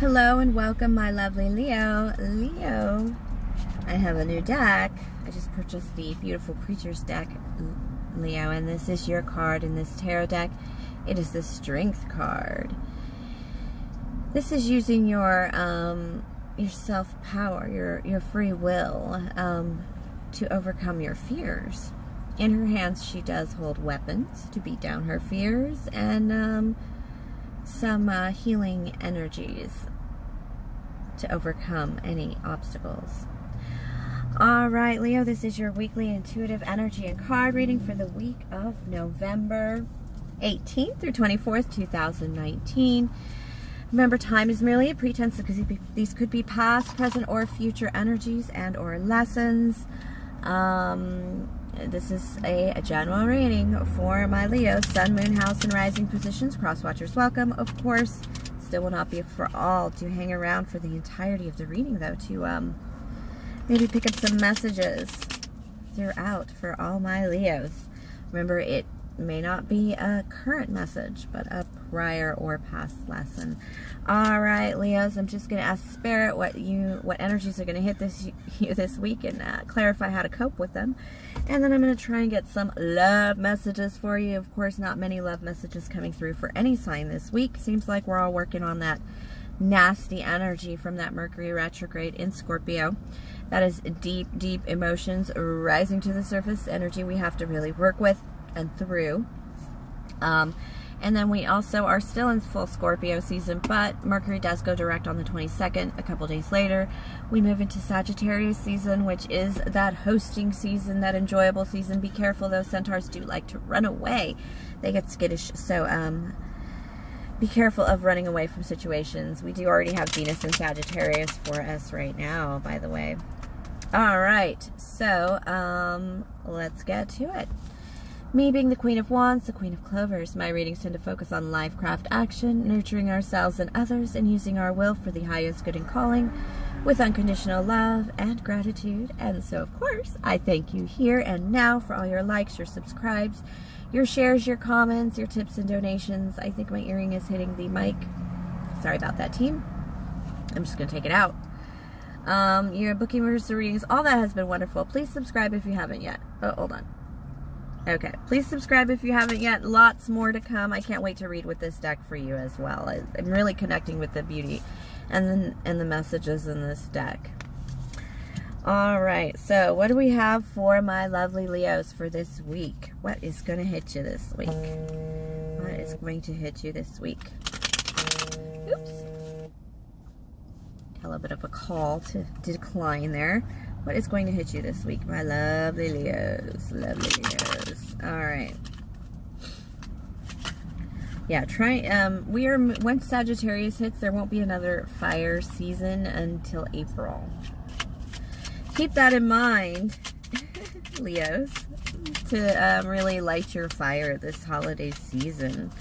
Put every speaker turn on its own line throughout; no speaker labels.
Hello and welcome, my lovely Leo. I have a new deck. I just purchased the Beautiful Creatures deck, Leo, and this is your card in this tarot deck. It is the Strength card. This is using your self-power, your free will, to overcome your fears. In her hands, she does hold weapons to beat down her fears and some healing energies to overcome any obstacles. Alright, Leo, this is your weekly intuitive energy and card reading for the week of November 18th through 24th, 2019. Remember, time is merely a pretense because these could be past, present, or future energies and or lessons. This is a general reading for my Leo, Sun, Moon, House, and Rising positions. Cross-watchers welcome, of course. Still will not be for all. Do hang around for the entirety of the reading, though, to maybe pick up some messages throughout for all my Leos. Remember, it may not be a current message, but a prior or past lesson. All right, Leos, I'm just going to ask Spirit what energies are going to hit you this week and clarify how to cope with them. And then I'm going to try and get some love messages for you. Of course, not many love messages coming through for any sign this week. Seems like we're all working on that nasty energy from that Mercury retrograde in Scorpio. That is deep, deep emotions rising to the surface, energy we have to really work with and through. And then we also are still in full Scorpio season, but Mercury does go direct on the 22nd. A couple days later, we move into Sagittarius season, which is that hosting season, that enjoyable season. Be careful, though. Centaurs do like to run away. They get skittish, so be careful of running away from situations. We do already have Venus in Sagittarius for us right now, by the way. All right, so let's get to it. Me being the Queen of Wands, the Queen of Clovers, my readings tend to focus on life, craft, action, nurturing ourselves and others, and using our will for the highest good and calling with unconditional love and gratitude. And so, of course, I thank you here and now for all your likes, your subscribes, your shares, your comments, your tips and donations. I think my earring is hitting the mic. Sorry about that, team. I'm just going to take it out. Your booking orders, readings, all that has been wonderful. Please subscribe if you haven't yet. Oh, hold on. Okay, please subscribe if you haven't yet. Lots more to come. I can't wait to read with this deck for you as well. I'm really connecting with the beauty and the messages in this deck. All right, so what do we have for my lovely Leos for this week? What is going to hit you this week? What is going to hit you this week? Oops. A little bit of a call to decline there. What is going to hit you this week, my lovely Leos? Lovely Leos. All right. Yeah, once Sagittarius hits, there won't be another fire season until April. Keep that in mind, Leos, to really light your fire this holiday season.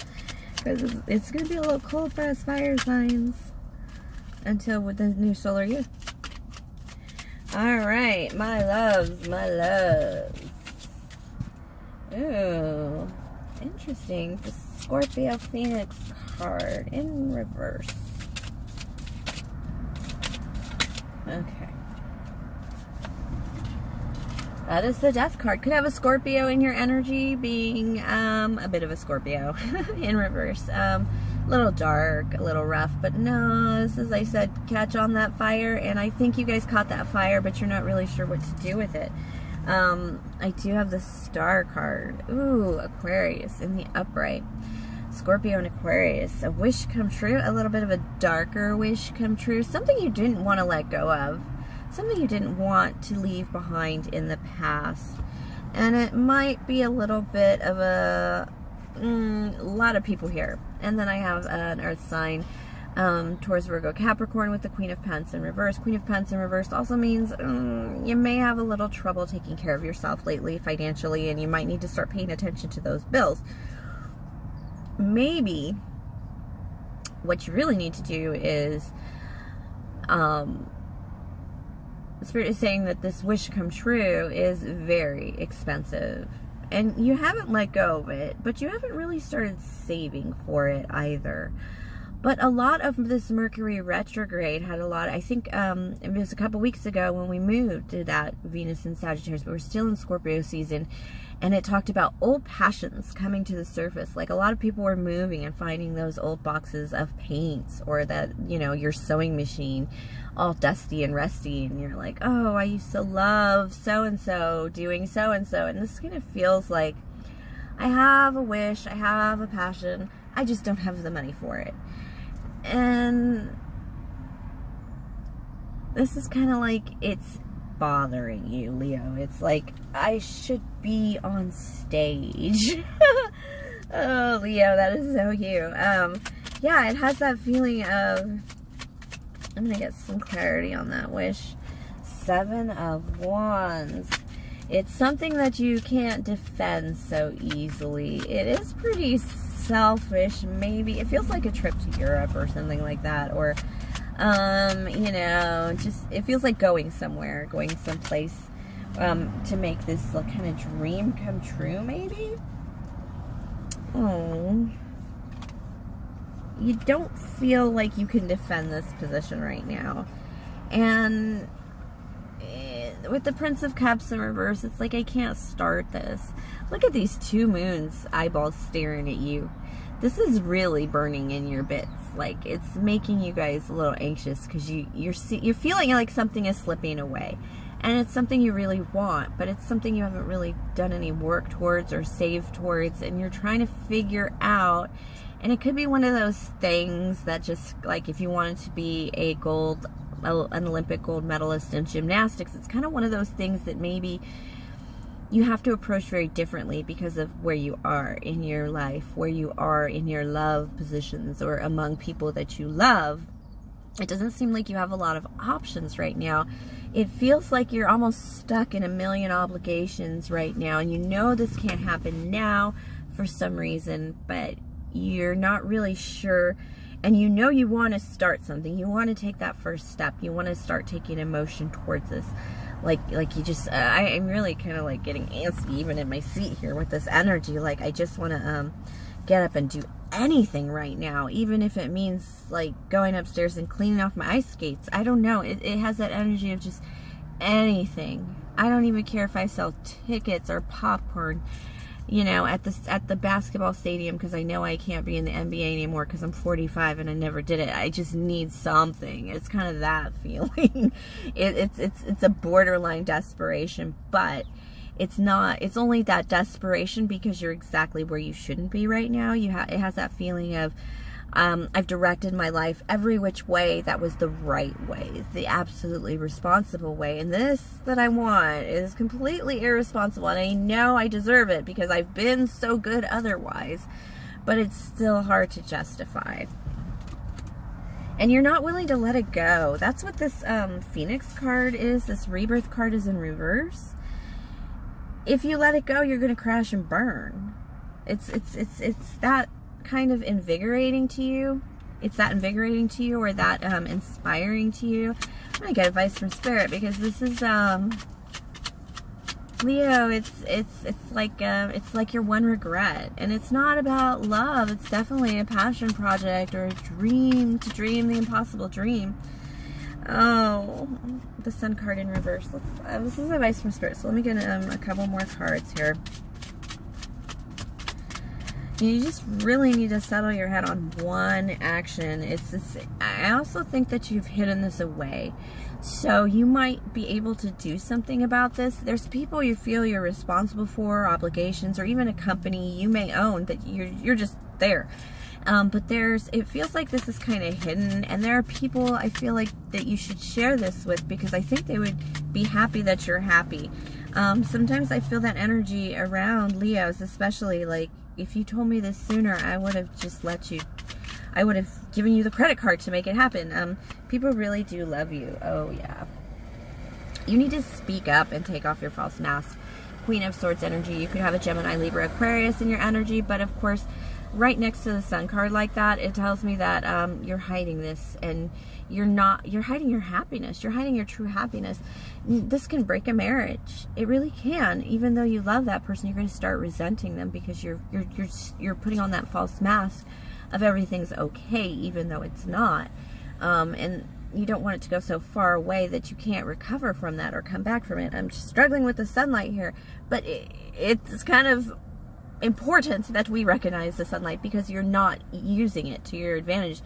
Because it's going to be a little cold for us fire signs until with the new solar year. Alright, my loves, my loves. Ooh, interesting. The Scorpio Phoenix card in reverse. Okay. That is the Death card. Could have a Scorpio in your energy, being a bit of a Scorpio in reverse. A little dark, a little rough, but no, this is, I said, catch on that fire, and I think you guys caught that fire, but you're not really sure what to do with it. I do have the Star card. Ooh, Aquarius in the upright. Scorpio and Aquarius. A wish come true, a little bit of a darker wish come true, something you didn't want to let go of, something you didn't want to leave behind in the past. And it might be a little bit of a lot of people here. And then I have an earth sign, Taurus, Virgo, Capricorn with the Queen of Pents in reverse. Queen of Pents in reverse also means you may have a little trouble taking care of yourself lately financially, and you might need to start paying attention to those bills. Maybe what you really need to do is, Spirit is saying that this wish come true is very expensive. And you haven't let go of it, but you haven't really started saving for it either. But a lot of this Mercury retrograde had a lot, I think it was a couple weeks ago when we moved to that Venus in Sagittarius, but we're still in Scorpio season, and it talked about old passions coming to the surface. Like a lot of people were moving and finding those old boxes of paints, or that, you know, your sewing machine all dusty and rusty, and you're like, oh, I used to love so-and-so doing so-and-so, and this kind of feels like I have a wish, I have a passion, I just don't have the money for it. And this is kind of like it's bothering you, Leo. It's like, I should be on stage. Oh, Leo, that is so you. Yeah, it has that feeling of, I'm going to get some clarity on that wish. 7 of Wands. It's something that you can't defend so easily. It is pretty selfish, maybe. It feels like a trip to Europe or something like that, or you know, just it feels like going somewhere, going someplace to make this kind of dream come true, maybe. Oh, you don't feel like you can defend this position right now. And with the Prince of Cups in reverse, it's like, I can't start this. Look at these 2 moons eyeballs staring at you. This is really burning in your bits. Like, it's making you guys a little anxious because you're feeling like something is slipping away. And it's something you really want, but it's something you haven't really done any work towards or saved towards, and you're trying to figure out. And it could be one of those things that just, like, if you wanted to be an Olympic gold medalist in gymnastics, it's kind of one of those things that maybe you have to approach very differently because of where you are in your life, where you are in your love positions, or among people that you love. It doesn't seem like you have a lot of options right now. It feels like you're almost stuck in a million obligations right now, and you know this can't happen now for some reason, but you're not really sure. And you know you want to start something. You want to take that first step. You want to start taking emotion towards this. Like you just, I'm really kind of like getting antsy even in my seat here with this energy. Like, I just want to get up and do anything right now, even if it means like going upstairs and cleaning off my ice skates. I don't know. It has that energy of just anything. I don't even care if I sell tickets or popcorn, you know, at the basketball stadium, because I know I can't be in the NBA anymore because I'm 45 and I never did it. I just need something. It's kind of that feeling. It's a borderline desperation, but it's not. It's only that desperation because you're exactly where you shouldn't be right now. It has that feeling of, I've directed my life every which way that was the right way, the absolutely responsible way, and this that I want is completely irresponsible, and I know I deserve it because I've been so good otherwise, but it's still hard to justify. And you're not willing to let it go. That's what this Phoenix card is. This Rebirth card is in reverse. If you let it go, you're going to crash and burn. It's that kind of invigorating to you. It's that invigorating to you, or that inspiring to you. I'm gonna get advice from Spirit, because this is Leo. It's like your one regret, and it's not about love. It's definitely a passion project or a dream, to dream the impossible dream. Oh, the Sun card in reverse. This is advice from Spirit. So let me get a couple more cards here. You just really need to settle your head on one action. I also think that you've hidden this away. So you might be able to do something about this. There's people you feel you're responsible for, obligations, or even a company you may own that you're just there. But it feels like this is kind of hidden, and there are people I feel like that you should share this with, because I think they would be happy that you're happy. Sometimes I feel that energy around Leos, especially, like, if you told me this sooner, I would have just let you, I would have given you the credit card to make it happen. People really do love you. Oh yeah. You need to speak up and take off your false mask. Queen of Swords energy. You could have a Gemini, Libra, Aquarius in your energy, but of course, right next to the Sun card like that, it tells me that you're hiding this, and you're hiding your happiness. You're hiding your true happiness. This can break a marriage. It really can. Even though you love that person, you're going to start resenting them because you're putting on that false mask of everything's okay, even though it's not. And you don't want it to go so far away that you can't recover from that or come back from it. I'm just struggling with the sunlight here, but it's kind of important that we recognize the sunlight, because you're not using it to your advantage.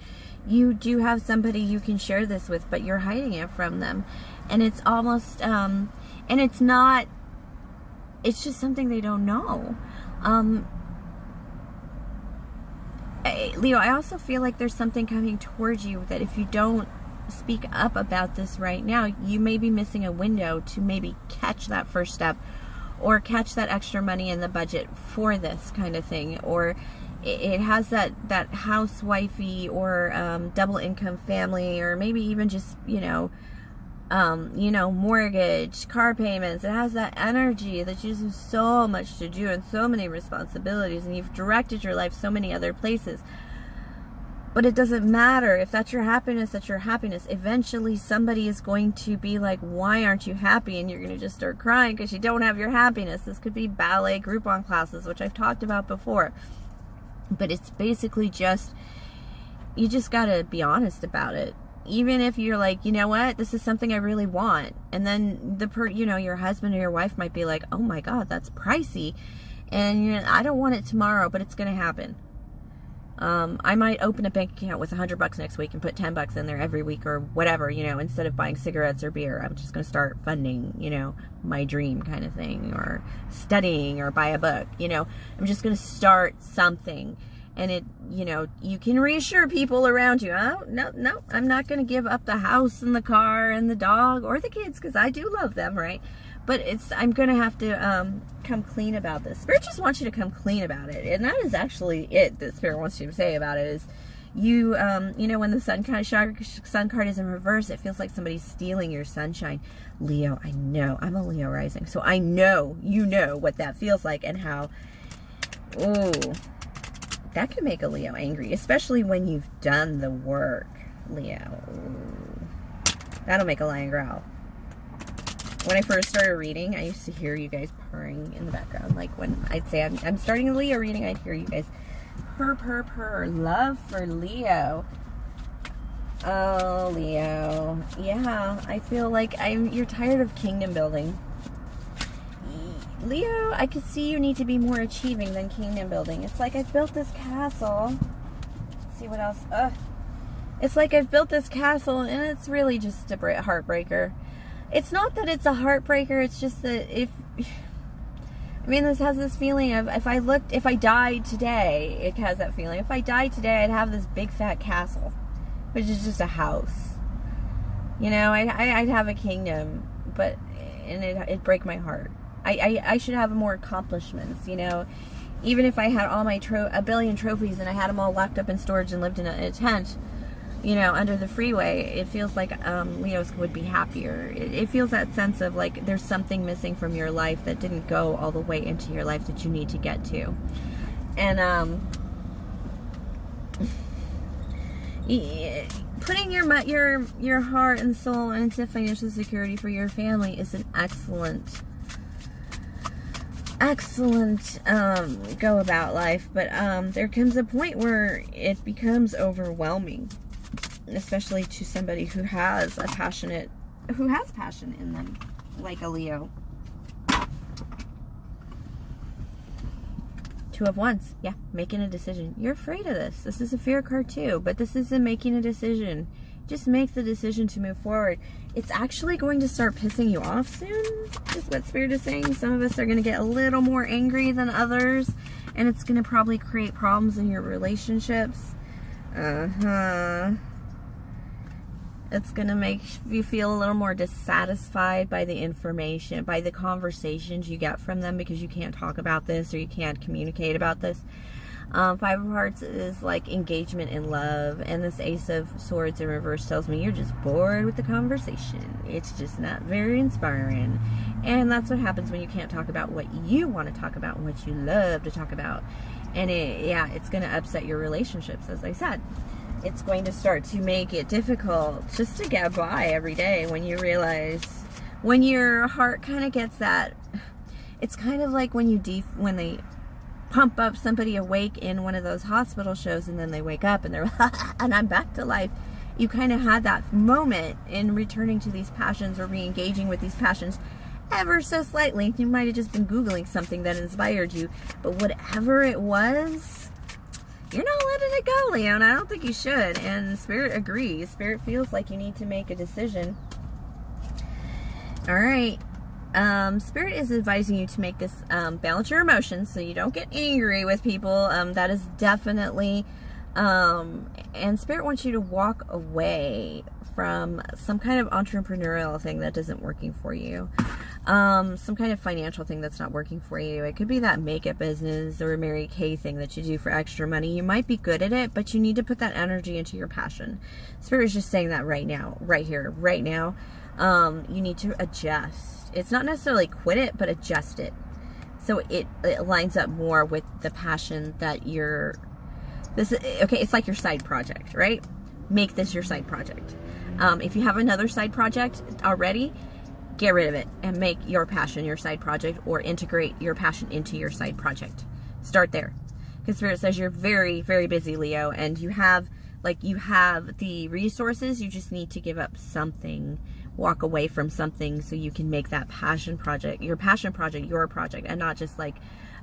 You do have somebody you can share this with, but you're hiding it from them. And it's almost, and it's not, it's just something they don't know. Leo, I also feel like there's something coming towards you that if you don't speak up about this right now, you may be missing a window to maybe catch that first step, or catch that extra money in the budget for this kind of thing. Or it has that housewifey or double income family, or maybe even just, mortgage, car payments. It has that energy that you just have so much to do and so many responsibilities, and you've directed your life so many other places. But it doesn't matter. If that's your happiness, that's your happiness. Eventually somebody is going to be like, why aren't you happy? And you're going to just start crying because you don't have your happiness. This could be ballet Groupon classes, which I've talked about before. But it's basically just, you just got to be honest about it. Even if you're like, you know what, this is something I really want. And then your husband or your wife might be like, oh my God, that's pricey. And I don't want it tomorrow, but it's going to happen. I might open a bank account with $100 next week and put $10 in there every week or whatever, instead of buying cigarettes or beer. I'm just going to start funding, my dream kind of thing, or studying, or buy a book, I'm just going to start something. And it, you can reassure people around you. Oh, no, I'm not going to give up the house and the car and the dog or the kids, because I do love them, right? But I'm going to have to come clean about this. Spirit just wants you to come clean about it. And that is actually it that Spirit wants you to say about it is, when the sun card is in reverse, it feels like somebody's stealing your sunshine. Leo, I know. I'm a Leo rising. So I know, what that feels like, and how, that can make a Leo angry, especially when you've done the work, Leo. Ooh. That'll make a lion growl. When I first started reading, I used to hear you guys purring in the background. Like when I'd say I'm starting a Leo reading, I'd hear you guys purr, purr, purr. Love for Leo. Oh, Leo. Yeah, I feel like you're tired of kingdom building. Leo, I could see you need to be more achieving than kingdom building. It's like I've built this castle. Let's see what else. It's like I've built this castle, and it's really just a heartbreaker. It's not that it's a heartbreaker, it's just that this has this feeling of, if I died today, it has that feeling. If I died today, I'd have this big fat castle, which is just a house. I'd have a kingdom, and it'd break my heart. I should have more accomplishments, even if I had all my a billion trophies and I had them all locked up in storage and lived in a tent, under the freeway, it feels like Leos would be happier. It feels that sense of like there's something missing from your life that didn't go all the way into your life that you need to get to. And putting your heart and soul into financial security for your family is an excellent go about life, but there comes a point where it becomes overwhelming, especially to somebody who has passion in them, like a Leo. Two of Wands, yeah, making a decision. You're afraid of this. This is a fear card too, but this isn't making a decision. Just make the decision to move forward. It's actually going to start pissing you off soon, is what Spirit is saying. Some of us are going to get a little more angry than others, and it's going to probably create problems in your relationships. It's going to make you feel a little more dissatisfied by the information, by the conversations you get from them, because you can't talk about this or you can't communicate about this. Five of Hearts is like engagement in love, and this Ace of Swords in reverse tells me you're just bored with the conversation. It's just not very inspiring, and that's what happens when you can't talk about what you want to talk about and what you love to talk about. And it's going to upset your relationships, as I said. It's going to start to make it difficult just to get by every day when you realize, when your heart kind of gets that, it's kind of like when they pump up somebody awake in one of those hospital shows, and then they wake up and they're and I'm back to life. You kind of had that moment in returning to these passions or re-engaging with these passions ever so slightly. You might have just been Googling something that inspired you, but whatever it was, you're not letting it go, Leo, and I don't think you should. And Spirit agrees. Spirit feels like you need to make a decision. All right. Spirit is advising you to make this, balance your emotions so you don't get angry with people. That is definitely, and Spirit wants you to walk away from some kind of entrepreneurial thing that isn't working for you. Some kind of financial thing that's not working for you. It could be that makeup business or a Mary Kay thing that you do for extra money. You might be good at it, but you need to put that energy into your passion. Spirit is just saying that right now, right here, right now. You need to adjust. It's not necessarily quit it, but adjust it. So it lines up more with the passion that you're, okay, it's like your side project, right? Make this your side project. If you have another side project already, get rid of it and make your passion your side project, or integrate your passion into your side project. Start there. Because Spirit says you're very, very busy, Leo, and you have the resources. You just need to give up something, walk away from something, so you can make that passion project, your passion project, your project, and not just like,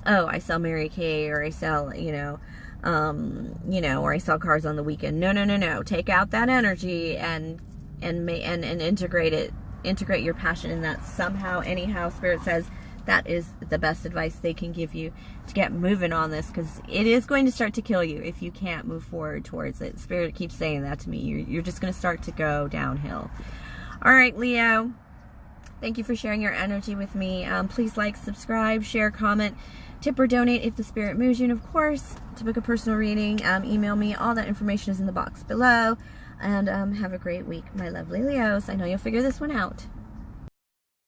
oh, I sell Mary Kay, or I sell, or I sell cars on the weekend. No. Take out that energy and integrate it. Integrate your passion in that somehow, anyhow. Spirit says that is the best advice they can give you to get moving on this, because it is going to start to kill you if you can't move forward towards it. Spirit keeps saying that to me. You're just going to start to go downhill. All right, Leo. Thank you for sharing your energy with me. Please like, subscribe, share, comment, tip or donate if the Spirit moves you. And of course, to book a personal reading, email me. All that information is in the box below. And have a great week, my lovely Leos. I know you'll figure this one out.